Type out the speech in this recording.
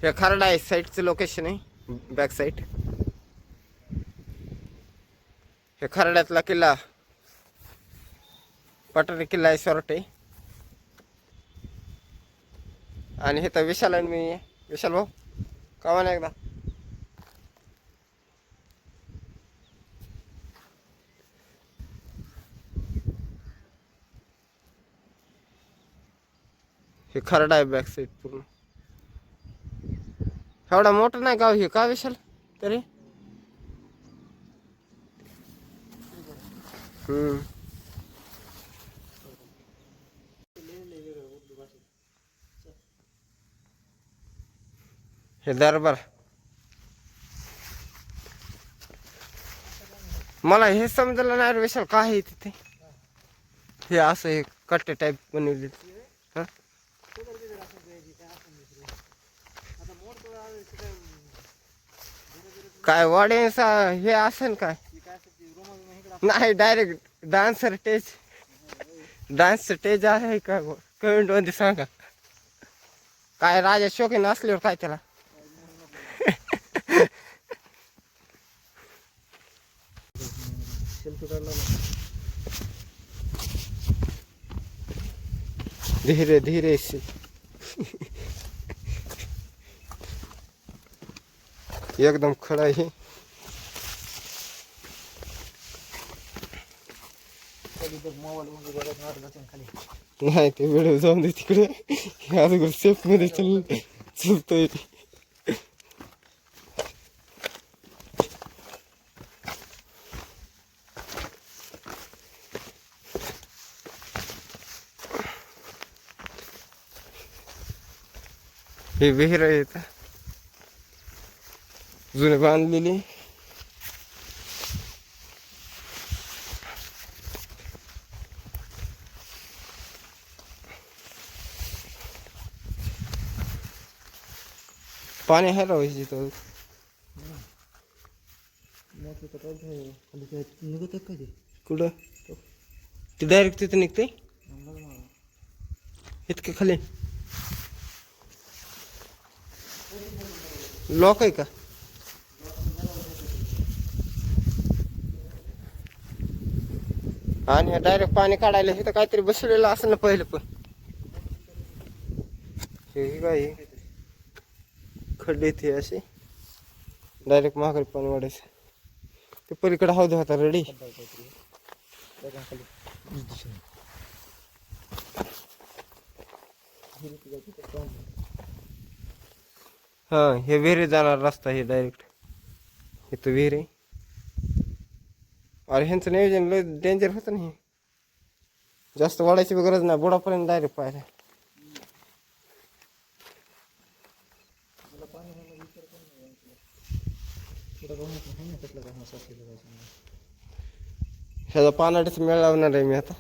हे खरडा आहे साईडचं लोकेशन आहे बॅक साईड. हे खरड्यातला किल्ला पठारी किल्ला आहे सोरटे. आणि हे तर विशाल आणि मी विशाल भाऊ कवा ना एकदा. हे खरडा आहे बॅक साईड पूर्ण. एवढा मोठं नाही गाव हे का विशाल तरी. हे दरबार मला हे समजलं नाही रे विशाल काय आहे तिथे. हे असं हे कट्टे टाईप बनवले. काय वाड्यांचा हे असेल काय नाही. Direct dancer stage. Dance stage आहे का कमेंट मध्ये सांगा. काय राजा शौकीन असल्यावर काय त्याला. धीरे धीरे से एकदम खड़ा है. नाही ते व्हिडिओ जाऊन दे तिकडे. अजून सेफ मध्ये चलतोय. हे विहीर आहे जुने बांधलेली. पाणी आहे राव तिथं. कुठं ते डायरेक्ट तिथं निघते इतके खाली. लॉक आहे का. आणि डायरेक्ट पाणी काढायला हे तर काहीतरी बसलेलं असं ना पहिलं. पण हे काय खड्डे ते असे डायरेक्ट माघारी पाणी वाढायचं. ते पलीकडे हौद होता रेडी. हा हे विहिरी जाणार रस्ता. हे डायरेक्ट इथं विहीर आहे. अरे ह्यांचं नियोजन लय डेंजर होतं ना. हे जास्त वाढायची गरज नाही. बुडापर्यंत डायरेक्ट पाहिजे. ह्याचा पानाडीच मेळ लावणार आहे मी आता.